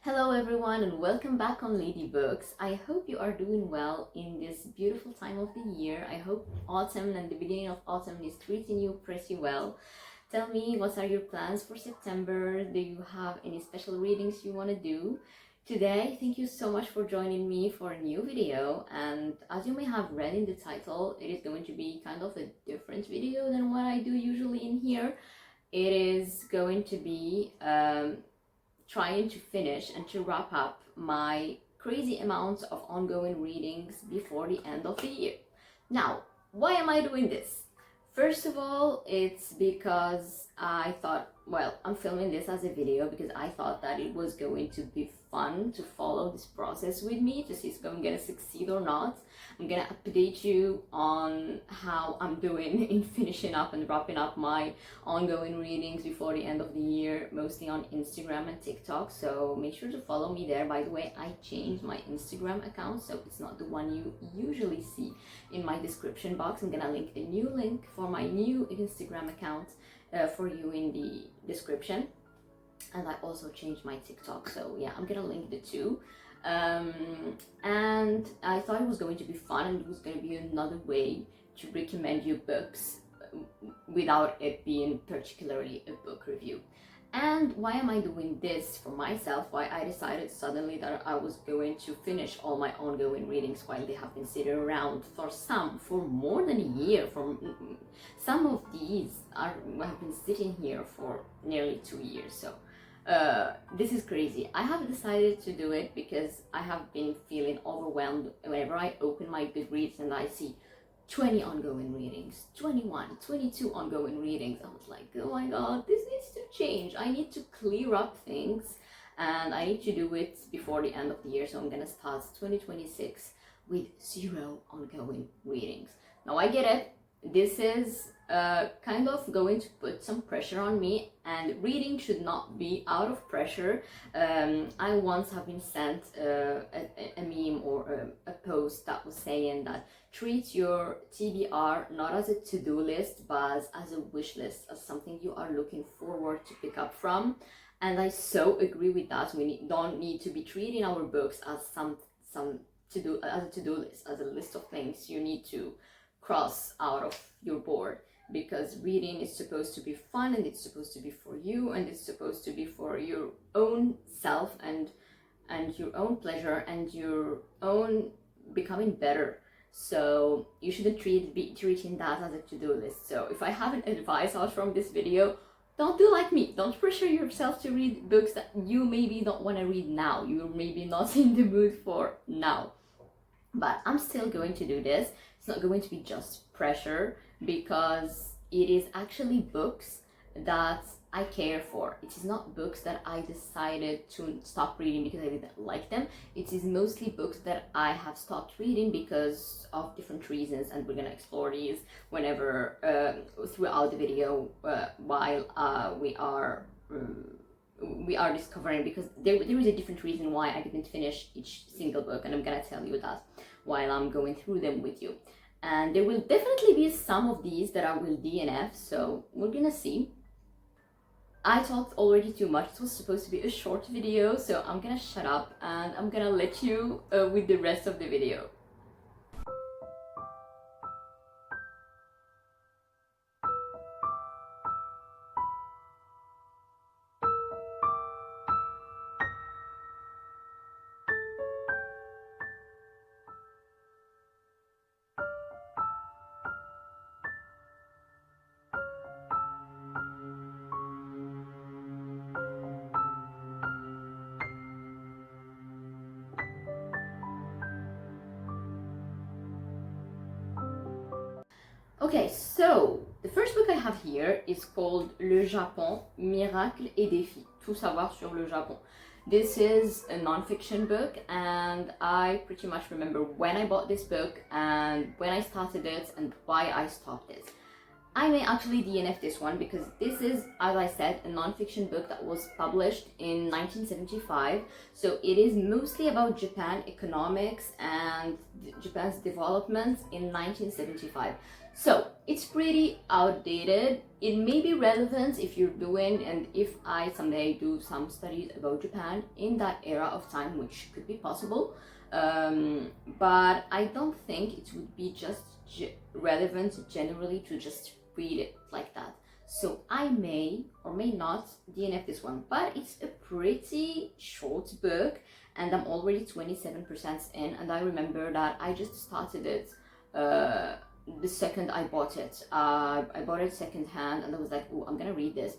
Hello everyone and welcome back on Lady Books. I hope you are doing well in this beautiful time of the year. I hope autumn and the beginning of autumn is treating you pretty well. Tell me, what are your plans for September? Do you have any special readings you want to do? Today, thank you so much for joining me for a new video, and as you may have read in the title, it is going to be kind of a different video than what I do usually in here. It is going to be trying to finish and to wrap up my crazy amounts of ongoing readings before the end of the year. Now, why am I doing this? First of all, it's because I thought, well, I'm filming this as a video because I thought that it was going to be fun to follow this process with me to see if I'm gonna succeed or not. I'm gonna update you on how I'm doing in finishing up and wrapping up my ongoing readings before the end of the year, mostly on Instagram and TikTok, so make sure to follow me there. By the way, I changed my Instagram account, so it's not the one you usually see in my description box. I'm gonna link a new link for my new Instagram account for you in the description. And I also changed my TikTok, so yeah, I'm gonna link the two. And I thought it was going to be fun, and it was going to be another way to recommend you books without it being particularly a book review. And why am I doing this for myself? Why I decided suddenly that I was going to finish all my ongoing readings while they have been sitting around for more than a year. For some of these have been sitting here for nearly 2 years. So this is crazy. I have decided to do it because I have been feeling overwhelmed whenever I open my Goodreads and I see 20 ongoing readings, 21, 22 ongoing readings. I was like, oh my god, this needs to change. I need to clear up things and I need to do it before the end of the year. So I'm gonna start 2026 with 0 ongoing readings. Now I get it. This is kind of going to put some pressure on me, and reading should not be out of pressure. I once have been sent a meme or a post that was saying that treat your TBR not as a to-do list but as a wish list, as something you are looking forward to pick up from. And I so agree with that. We don't need to be treating our books as as a to-do list, as a list of things you need to cross out of your board, because reading is supposed to be fun, and it's supposed to be for you, and it's supposed to be for your own self and your own pleasure and your own becoming better. So you shouldn't be treating that as a to-do list. So if I have an advice out from this video, don't do like me. Don't pressure yourself to read books that you maybe don't want to read now. You're maybe not in the mood for now. But I'm still going to do this. It's not going to be just pressure, because it is actually books that I care for. It is not books that I decided to stop reading because I didn't like them. It is mostly books that I have stopped reading because of different reasons, and we're gonna explore these whenever throughout the video while we are discovering, because there is a different reason why I didn't finish each single book, and I'm gonna tell you that while I'm going through them with you. And there will definitely be some of these that I will DNF, so we're gonna see. I talked already too much. It was supposed to be a short video, so I'm gonna shut up and I'm gonna let you with the rest of the video. Okay, so the first book I have here is called Le Japon, Miracles et Défis. Tout savoir sur le Japon. This is a non-fiction book, and I pretty much remember when I bought this book and when I started it and why I stopped it. I may actually DNF this one because this is, as I said, a non-fiction book that was published in 1975. So it is mostly about Japan economics and Japan's development in 1975. So it's pretty outdated. It may be relevant if you're doing, and if I someday do some studies about Japan in that era of time, which could be possible. But I don't think it would be just relevant generally to just read it like that. So I may or may not DNF this one, but it's a pretty short book and I'm already 27% in, and I remember that I just started it the second I bought it. I bought it second hand and I was like, oh, I'm gonna read this.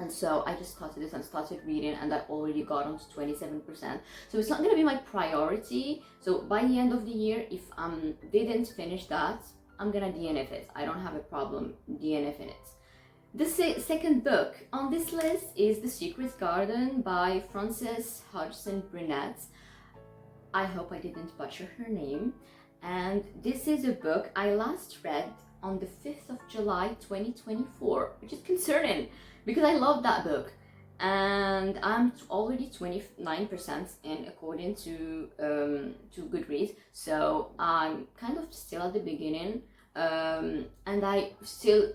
And so I just started this and started reading, and I already got on to 27%. So it's not gonna be my priority. So by the end of the year, if I didn't finish that, I'm gonna DNF it. I don't have a problem DNFing it. The second book on this list is The Secret Garden by Frances Hodgson Burnett. I hope I didn't butcher her name. And this is a book I last read on the 5th of July 2024, which is concerning because I love that book. And I'm already 29% in according to Goodreads, so I'm kind of still at the beginning, and I still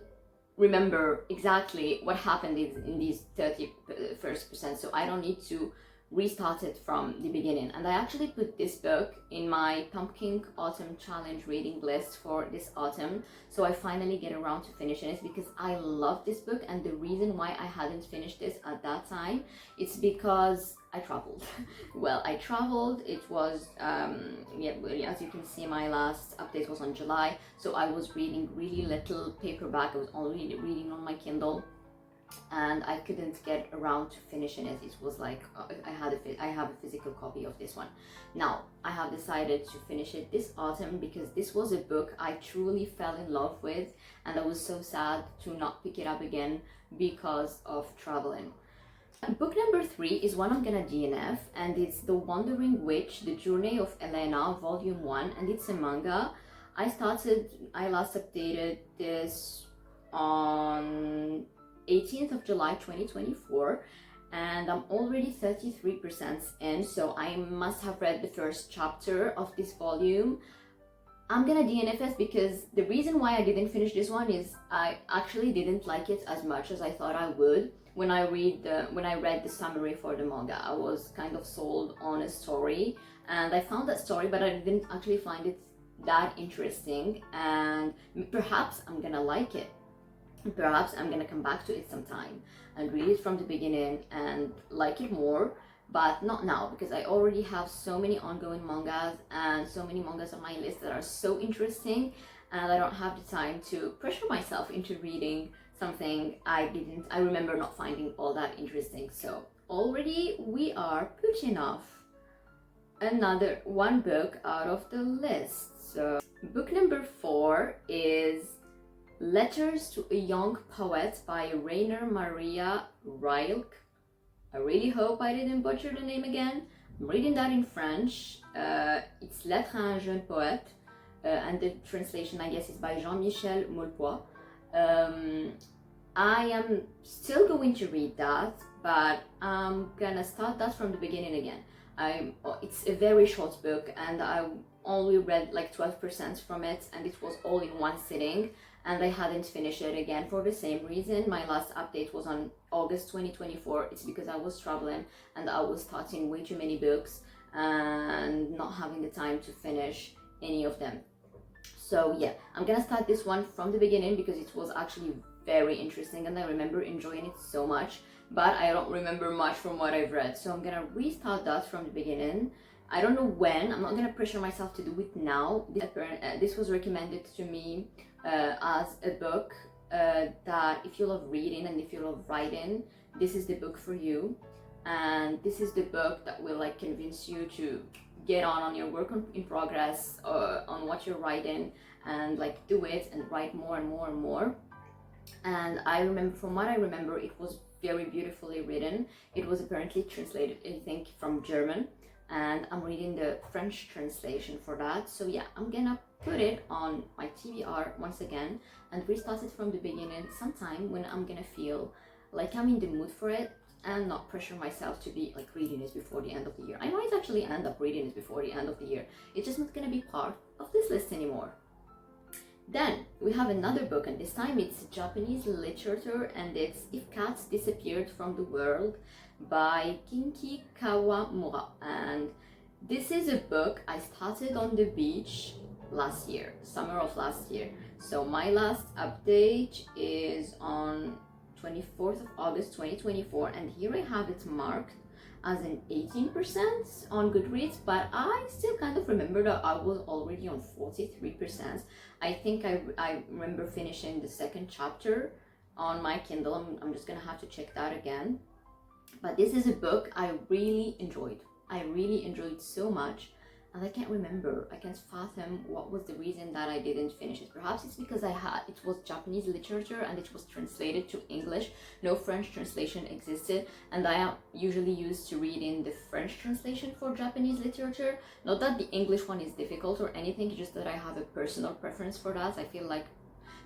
remember exactly what happened in these 31%, so I don't need to restart it from the beginning. And I actually put this book in my Pumpkin Autumn Challenge reading list for this autumn, so I finally get around to finishing it because I love this book. And the reason why I hadn't finished this at that time, it's because I traveled. Well, I traveled. It was yeah, as you can see, my last update was on July, so I was reading really little paperback. I was only reading on my Kindle, and I couldn't get around to finishing it. It was like I have a physical copy of this one. Now I have decided to finish it this autumn because this was a book I truly fell in love with, and I was so sad to not pick it up again because of traveling. Book number 3 is one I'm gonna DNF, and it's The Wandering Witch, The Journey of Elena, Volume 1, and it's a manga. I last updated this on 18th of July 2024, and I'm already 33% in, so I must have read the first chapter of this volume. I'm gonna DNF it because the reason why I didn't finish this one is I actually didn't like it as much as I thought I would. When I read the summary for the manga, I was kind of sold on a story, and I found that story, but I didn't actually find it that interesting, and perhaps I'm gonna like it. Perhaps I'm gonna come back to it sometime and read it from the beginning and like it more, but not now because I already have so many ongoing mangas and so many mangas on my list that are so interesting, and I don't have the time to pressure myself into reading something I remember not finding all that interesting. So already we are putting off another one book out of the list. So book number 4 is Letters to a Young Poet by Rainer Maria Rilke. I really hope I didn't butcher the name again. I'm reading that in French. It's Lettres à un jeune poète, and the translation, I guess, is by Jean-Michel Maulepoix. I am still going to read that, but I'm gonna start that from the beginning again. It's a very short book, and I only read like 12% from it, and it was all in one sitting, and I hadn't finished it again for the same reason. My last update was on August 2024. It's because I was traveling and I was starting way too many books and not having the time to finish any of them. So yeah, I'm gonna start this one from the beginning because it was actually very interesting and I remember enjoying it so much, but I don't remember much from what I've read, so I'm gonna restart that from the beginning. I don't know when. I'm not gonna pressure myself to do it now. This was recommended to me as a book that if you love reading and if you love writing, this is the book for you, and this is the book that will like convince you to get on your work in progress, on what you're writing, and like do it and write more and more and more. And I remember, from what I remember, it was very beautifully written. It was apparently translated, I think, from German, and I'm reading the French translation for that. So yeah, I'm gonna put it on my TBR once again and restart it from the beginning sometime when I'm gonna feel like I'm in the mood for it and not pressure myself to be like reading it before the end of the year. I might actually end up reading it before the end of the year. It's just not gonna be part of this list anymore. Then we have another book, and this time it's Japanese literature, and it's If Cats Disappeared from the World by Kinki Kawamura. And this is a book I started on the beach last year, summer of last year. So my last update is on 24th of August 2024, and here I have it marked as an 18% on Goodreads, but I still kind of remember that I was already on 43%. I think I remember finishing the second chapter on my Kindle. I'm just gonna have to check that again. But this is a book I really enjoyed. I really enjoyed so much, and I can't remember, I can't fathom what was the reason that I didn't finish it. Perhaps it's because it was Japanese literature and it was translated to English. No French translation existed, and I am usually used to reading the French translation for Japanese literature. Not that the English one is difficult or anything, just that I have a personal preference for that. I feel like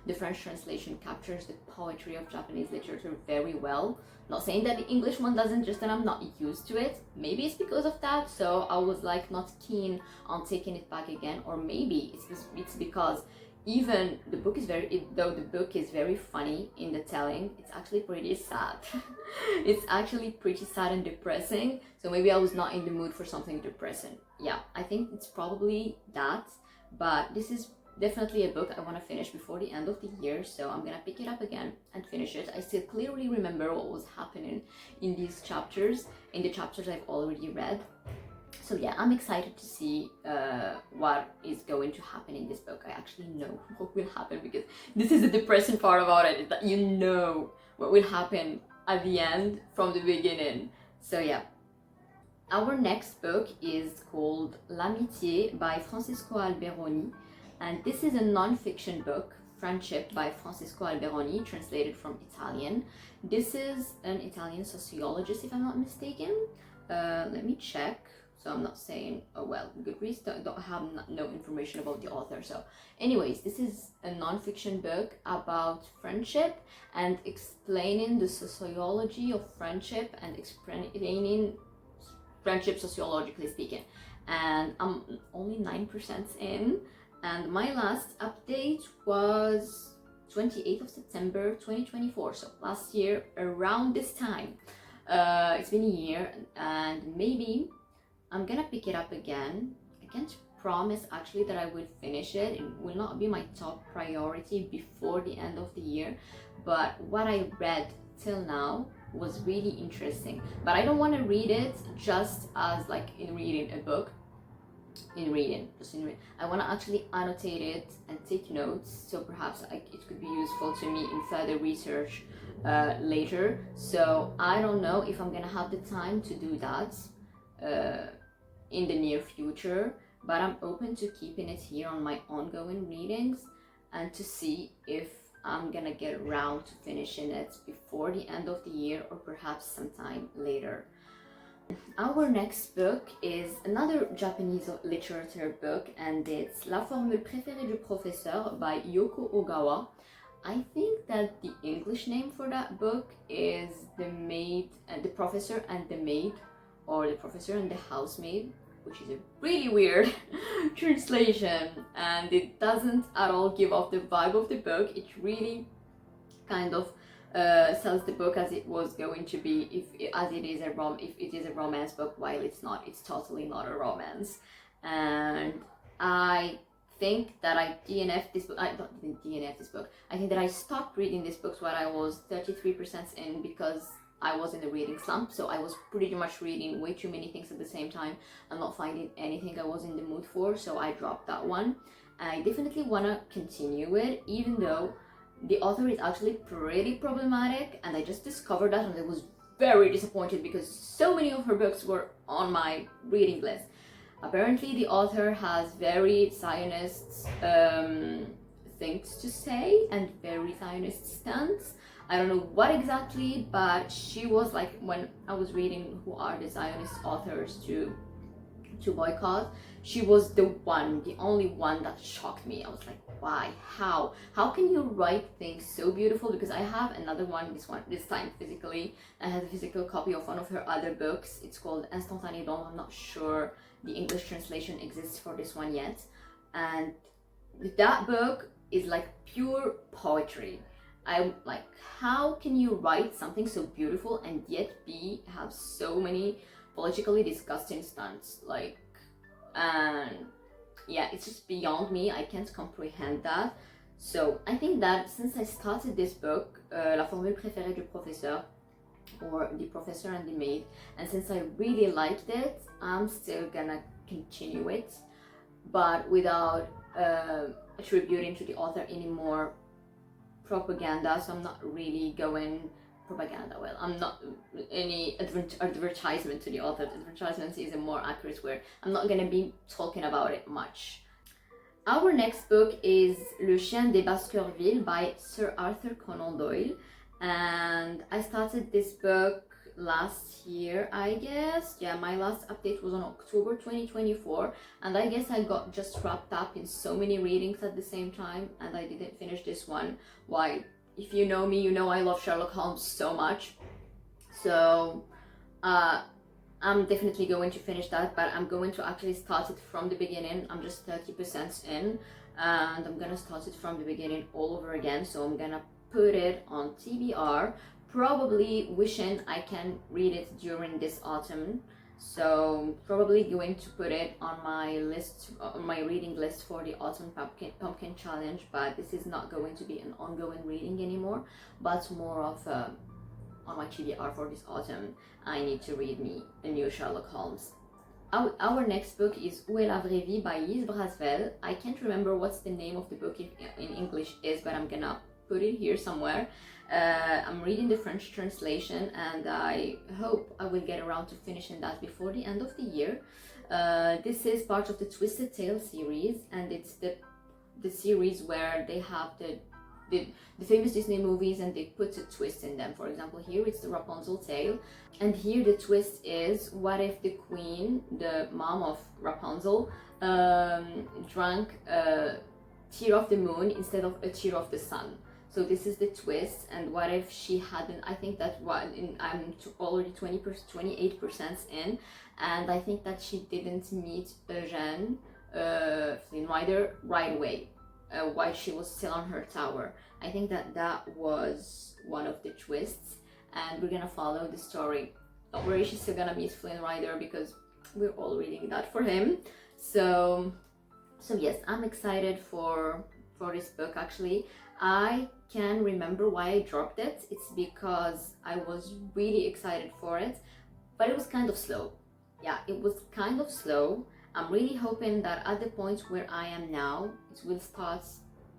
the French translation captures the poetry of Japanese literature very well. Not saying that the English one doesn't, just that I'm not used to it. Maybe it's because of that, so I was like not keen on taking it back again, or maybe it's because even the book is though the book is very funny in the telling, it's actually pretty sad. It's actually pretty sad and depressing, so maybe I was not in the mood for something depressing. Yeah, I think it's probably that, but this is definitely a book I want to finish before the end of the year, so I'm gonna pick it up again and finish it. I still clearly remember what was happening in these chapters, in the chapters I've already read. So yeah, I'm excited to see what is going to happen in this book. I actually know what will happen, because this is the depressing part about it, is that you know what will happen at the end from the beginning. So yeah. Our next book is called L'Amitié by Francisco Alberoni. And this is a non-fiction book, Friendship by Francisco Alberoni, translated from Italian. This is an Italian sociologist, if I'm not mistaken. Let me check, so I'm not saying, oh well, Goodreads don't have no information about the author. So anyways, this is a non-fiction book about friendship and explaining the sociology of friendship and explaining friendship sociologically speaking. And I'm only 9% in. And my last update was 28th of September 2024, so last year around this time. It's been a year, and maybe I'm gonna pick it up again. I can't promise actually that I will finish it. It will not be my top priority before the end of the year, but what I read till now was really interesting. But I don't want to read it just as like in reading a book. I want to actually annotate it and take notes, so perhaps it could be useful to me in further research later. So I don't know if I'm gonna have the time to do that in the near future, but I'm open to keeping it here on my ongoing readings and to see if I'm gonna get around to finishing it before the end of the year or perhaps sometime later. Our next book is another Japanese literature book, and it's La Formule Préférée du Professeur by Yoko Ogawa. I think that the English name for that book is The Professor and the Maid, or The Professor and the Housemaid, which is a really weird translation, and it doesn't at all give off the vibe of the book. It really kind of sells the book as it was going to be if it is a romance book, while it's not. It's totally not a romance. And I think that I DNF'd this book. I didn't DNF this book. I think that I stopped reading this book when I was 33% in, because I was in a reading slump. So I was pretty much reading way too many things at the same time and not finding anything I was in the mood for. So I dropped that one. I definitely want to continue it, even though the author is actually pretty problematic, and I just discovered that, and I was very disappointed because so many of her books were on my reading list. Apparently the author has very Zionist things to say and very Zionist stance. I don't know what exactly, but she was like, when I was reading who are the Zionist authors to boycott, she was the only one that shocked me. I was like, why? How can you write things so beautiful? Because I have another one, this time physically. I have a physical copy of one of her other books. It's called Instantané Dawn. I'm not sure the English translation exists for this one yet. And that book is like pure poetry. I like, how can you write something so beautiful and yet have so many politically disgusting stunts? Like, and yeah, it's just beyond me. I can't comprehend that. So I think that since I started this book, La Formule Préférée du Professeur, or The Professor and the Maid, and since I really liked it, I'm still gonna continue it, but without attributing to the author any more propaganda. So I'm not really going propaganda, well, I'm not any advertisement to the author. Advertisement is a more accurate word. I'm not gonna be talking about it much. Our next book is Le Chien des Baskerville by Sir Arthur Conan Doyle, and I started this book last year, I guess. Yeah, my last update was on October 2024, and I guess I got just wrapped up in so many readings at the same time, and I didn't finish this one. Why? If you know me, you know I love Sherlock Holmes so much. So I'm definitely going to finish that, but I'm going to actually start it from the beginning. I'm just 30% in, and I'm gonna start it from the beginning all over again. So I'm gonna put it on TBR, probably wishing I can read it during this autumn. So probably going to put it on my list, on my reading list for the autumn pumpkin challenge, but this is not going to be an ongoing reading anymore, but more of on my TBR for this autumn. I need to read me a new Sherlock Holmes. Our next book is Où est la vraie vie by Lise Brasvel. I can't remember what's the name of the book in English is, but I'm gonna put it here somewhere. I'm reading the French translation, and I hope I will get around to finishing that before the end of the year. This is part of the Twisted Tale series, and it's the series where they have the famous Disney movies and they put a twist in them. For example, here it's the Rapunzel tale, and here the twist is, what if the queen, the mom of Rapunzel, drank a tear of the moon instead of a tear of the sun? So this is the twist. And what if she hadn't, I think that I'm already 28% in, and I think that she didn't meet Eugène, Flynn Rider, right away, while she was still on her tower. I think that was one of the twists, and we're gonna follow the story. Don't worry, she's still gonna meet Flynn Rider because we're all reading that for him. So yes, I'm excited for this book. Actually, I can remember why I dropped it. It's because I was really excited for it, but it was kind of slow. Yeah, it was kind of slow. I'm really hoping that at the point where I am now, it will start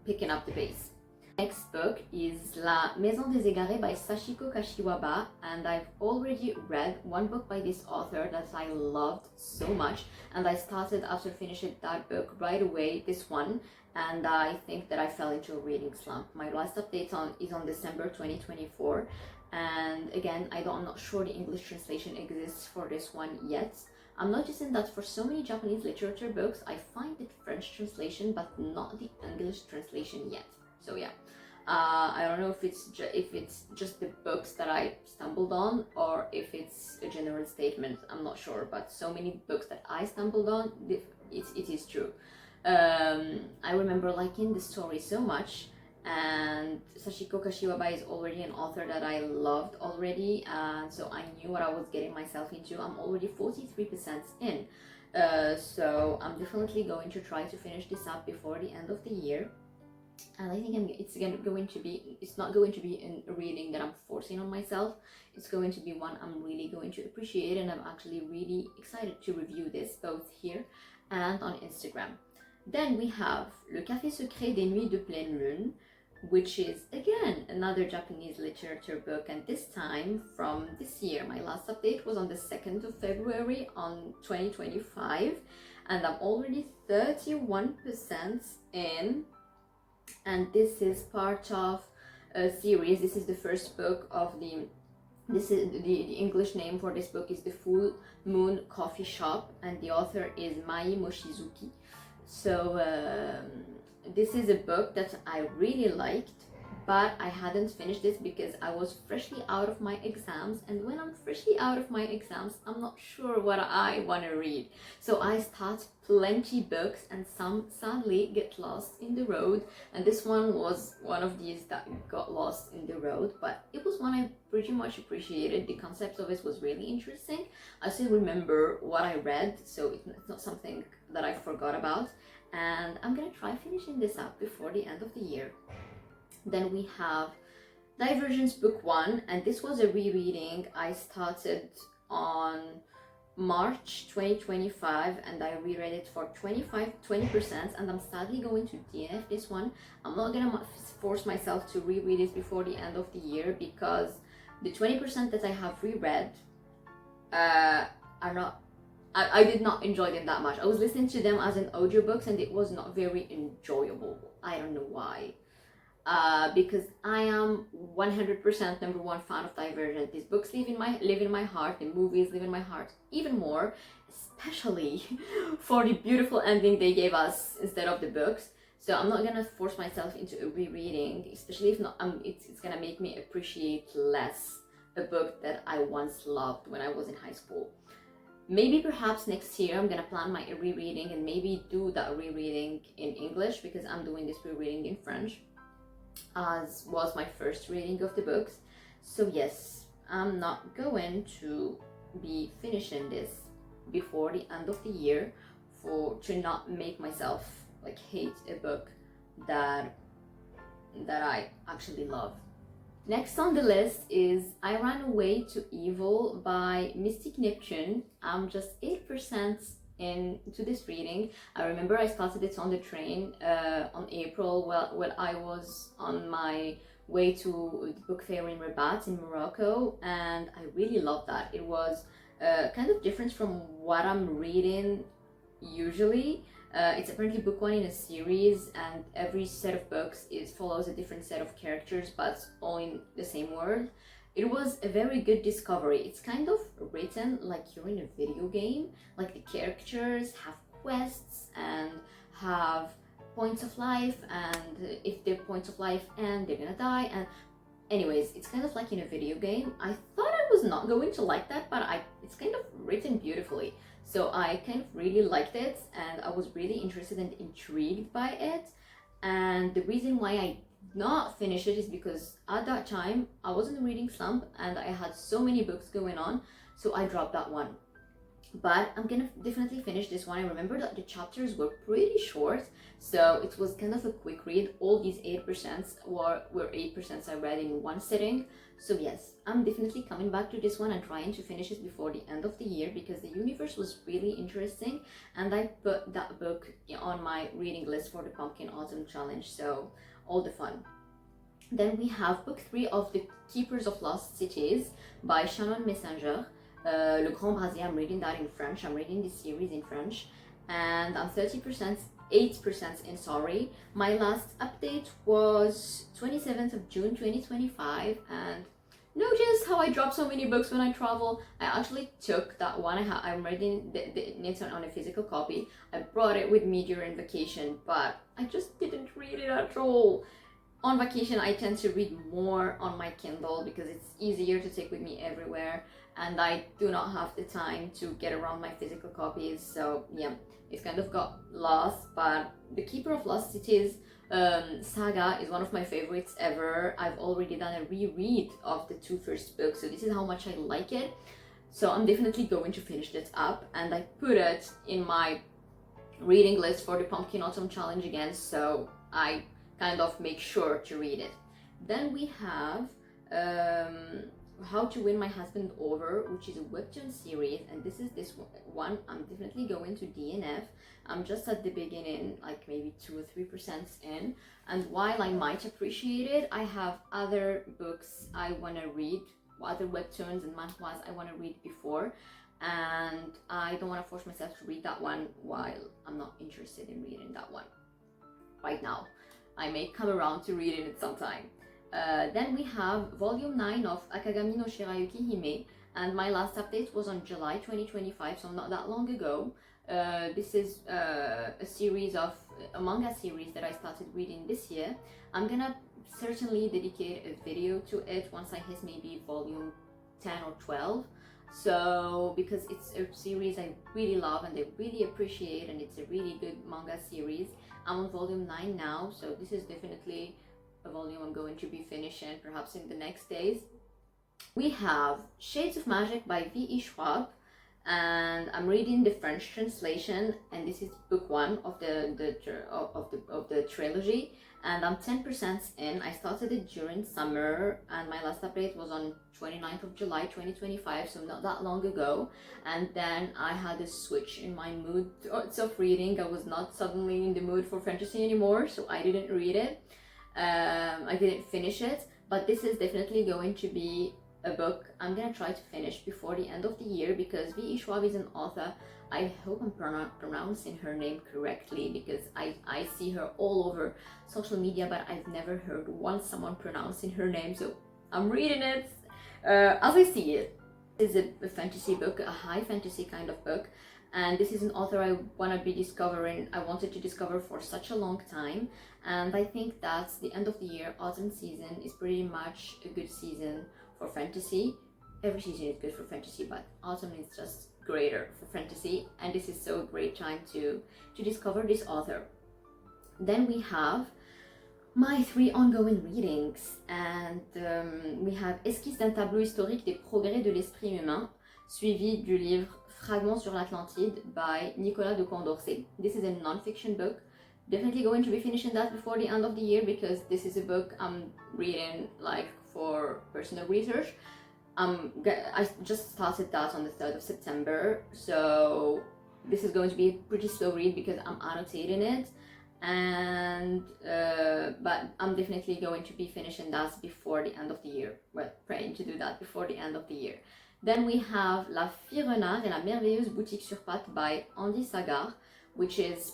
picking up the pace. Next book is La Maison des Égarés by Sachiko Kashiwaba, and I've already read one book by this author that I loved so much, and I started after finishing that book right away, this one, and I think that I fell into a reading slump. My last update is on December 2024, and again, I'm not sure the English translation exists for this one yet. I'm noticing that for so many Japanese literature books, I find the French translation, but not the English translation yet. So yeah, I don't know if it's just the books that I stumbled on, or if it's a general statement. I'm not sure, but so many books that I stumbled on, it is true. I remember liking the story so much, and Sachiko Kashiwaba is already an author that I loved already, and so I knew what I was getting myself into. I'm already 43% in, so I'm definitely going to try to finish this up before the end of the year. And I think it's not going to be a reading that I'm forcing on myself. It's going to be one I'm really going to appreciate, and I'm actually really excited to review this both here and on Instagram. Then we have Le Café Secret des Nuits de Pleine Lune, which is again another Japanese literature book, and this time from this year. My last update was on the 2nd of February on 2025, and I'm already 31% in. And this is part of a series. This is the first book of the English name for this book is The Full Moon Coffee Shop, and the author is Mai Mochizuki. So this is a book that I really liked, but I hadn't finished this because I was freshly out of my exams, and when I'm freshly out of my exams, I'm not sure what I want to read. So I start plenty books, and some sadly get lost in the road, and this one was one of these that got lost in the road, but it was one I pretty much appreciated. The concept of it was really interesting. I still remember what I read, so it's not something that I forgot about, and I'm gonna try finishing this up before the end of the year. Then we have Divergence Book 1, and this was a rereading I started on March 2025, and I reread it for 20%, and I'm sadly going to DNF this one. I'm not gonna force myself to reread it before the end of the year because the 20% that I have reread are not, I did not enjoy them that much. I was listening to them as an audiobooks and it was not very enjoyable. I don't know why. Because I am 100% number one fan of Divergent. These books live in my heart. The movies live in my heart even more, especially for the beautiful ending they gave us instead of the books. So I'm not gonna force myself into a rereading, especially if not. It's gonna make me appreciate less a book that I once loved when I was in high school. Maybe perhaps next year I'm gonna plan my rereading and maybe do that rereading in English because I'm doing this rereading in French, as was my first reading of the books. So yes, I'm not going to be finishing this before the end of the year to not make myself like hate a book that I actually love. Next on the list is I Ran Away to Evil by Mystic Neptune. I'm just 8% into this reading. I remember I started it on the train on April when I was on my way to the book fair in Rabat in Morocco, and I really loved that. It was kind of different from what I'm reading usually. It's apparently book one in a series, and every set of books follows a different set of characters, but all in the same world. It was a very good discovery. It's kind of written like you're in a video game. Like the characters have quests and have points of life, and if their points of life end, they're gonna die. And anyways, it's kind of like in a video game. I thought I was not going to like that, but it's kind of written beautifully. So I kind of really liked it, and I was really interested and intrigued by it. And the reason why I did not finish it is because at that time I was in a reading slump and I had so many books going on, so I dropped that one. But I'm gonna definitely finish this one. I remember that the chapters were pretty short, so it was kind of a quick read. All these 8% were 8% I read in one sitting. So yes, I'm definitely coming back to this one and trying to finish it before the end of the year because the universe was really interesting, and I put that book on my reading list for the Pumpkin Autumn Challenge, so all the fun. Then we have book 3 of The Keepers of Lost Cities by Shannon Messenger. Le Grand Brasier, I'm reading that in French. I'm reading this series in French, and I'm 8% in, sorry. My last update was 27th of June 2025, and notice how I drop so many books when I travel. I actually took that one. I'm reading it on a physical copy. I brought it with me during vacation, but I just didn't read it at all. On vacation, I tend to read more on my Kindle because it's easier to take with me everywhere, and I do not have the time to get around my physical copies. So yeah, it's kind of got lost. But The Keeper of Lost Cities saga is one of my favorites ever. I've already done a reread of the 2 first books, so this is how much I like it. So I'm definitely going to finish this up, and I put it in my reading list for the Pumpkin Autumn Challenge again, so I kind of make sure to read it. Then we have How to Win My Husband Over, which is a webtoon series, and this one I'm definitely going to DNF. I'm just at the beginning, like maybe 2 or 3% in, and while I might appreciate it, I have other books I want to read, other webtoons and manhwas I want to read before, and I don't want to force myself to read that one while I'm not interested in reading that one right now. I may come around to reading it sometime. Then we have volume 9 of Akagami no Shirayuki Hime, and my last update was on July 2025, so not that long ago. This is a manga series that I started reading this year. I'm gonna certainly dedicate a video to it once I hit maybe volume 10 or 12. So because it's a series I really love and I really appreciate, and it's a really good manga series. I'm on volume 9 now, so this is definitely a volume I'm going to be finishing perhaps in the next days. We have Shades of Magic by V.E. Schwab, and I'm reading the French translation, and this is book 1 of the trilogy, and I'm 10% in. I started it during summer, and my last update was on 29th of July 2025, so not that long ago. And then I had a switch in my mood of reading. I was not suddenly in the mood for fantasy anymore, so I didn't read it. I didn't finish it, but this is definitely going to be a book I'm gonna try to finish before the end of the year, because V.E. Schwab is an author. I hope I'm pronouncing her name correctly, because I see her all over social media, but I've never heard once someone pronouncing her name, so I'm reading it as I see it. It's a fantasy book, a high fantasy kind of book, and this is an author I wanted to discover for such a long time, and I think that the end of the year, autumn season, is pretty much a good season for fantasy. Every season is good for fantasy, but autumn is just greater for fantasy, and this is so a great time to discover this author. Then we have my 3 ongoing readings, and we have Esquisse d'un tableau historique des progrès de l'esprit humain, suivi du livre Fragments sur l'Atlantide by Nicolas de Condorcet. This is a non-fiction book. Definitely going to be finishing that before the end of the year, because this is a book I'm reading like for personal research. I just started that on the 3rd of September, so this is going to be a pretty slow read because I'm annotating it, and but I'm definitely going to be finishing that before the end of the year. Well, praying to do that before the end of the year. Then we have La Fille Renard et la merveilleuse boutique sur pattes by Andy Sagar, which is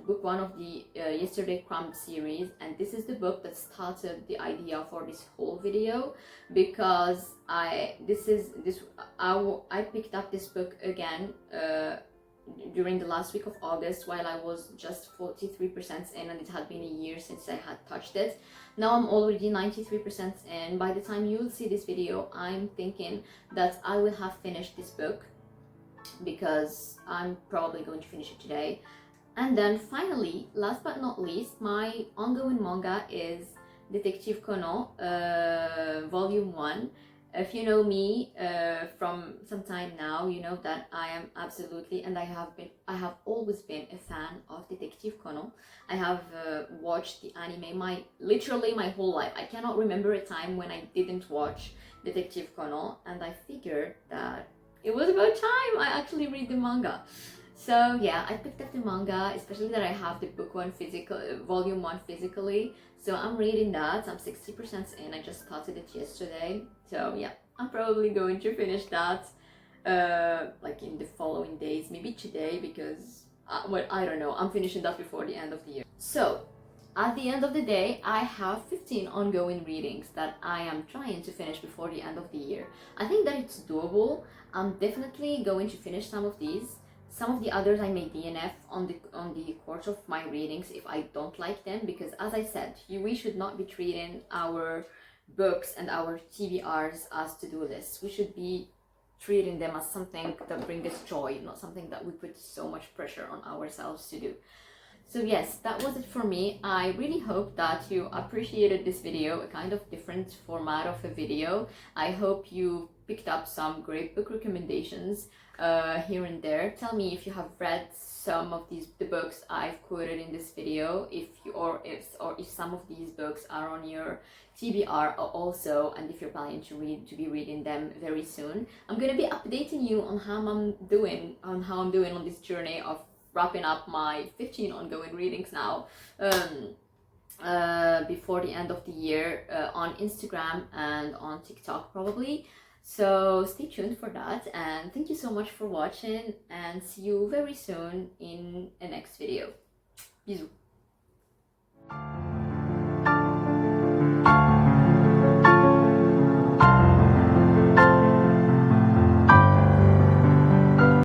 book 1 of the Yesterday Crumb series, and this is the book that started the idea for this whole video, because I picked up this book again during the last week of August, while I was just 43% in, and it had been a year since I had touched it. Now I'm already 93% in. By the time you'll see this video, I'm thinking that I will have finished this book, because I'm probably going to finish it today. And then finally, last but not least, my ongoing manga is Detective Conan, volume 1. If you know me from some time now, you know that I am absolutely, and I have always been a fan of Detective Conan. I have watched the anime literally my whole life. I cannot remember a time when I didn't watch Detective Conan, and I figured that it was about time I actually read the manga. So yeah, I picked up the manga, especially that I have the volume 1 physically. So I'm reading that. I'm 60% in. I just started it yesterday. So yeah, I'm probably going to finish that like in the following days, maybe today, because well, I don't know. I'm finishing that before the end of the year. So at the end of the day, I have 15 ongoing readings that I am trying to finish before the end of the year. I think that it's doable. I'm definitely going to finish some of these. Some of the others I may DNF on the course of my readings if I don't like them, because as I said, we should not be treating our books and our TBRs as to-do lists. We should be treating them as something that brings us joy, not something that we put so much pressure on ourselves to do. So yes, that was it for me. I really hope that you appreciated this video, a kind of different format of a video. I hope you picked up some great book recommendations here and there. Tell me if you have read some of the books I've quoted in this video, if some of these books are on your TBR also, and if you're planning to be reading them very soon. I'm gonna be updating you on how I'm doing on this journey of wrapping up my 15 ongoing readings now before the end of the year on Instagram and on TikTok probably. So stay tuned for that, and thank you so much for watching, and see you very soon in a next video. Bisous.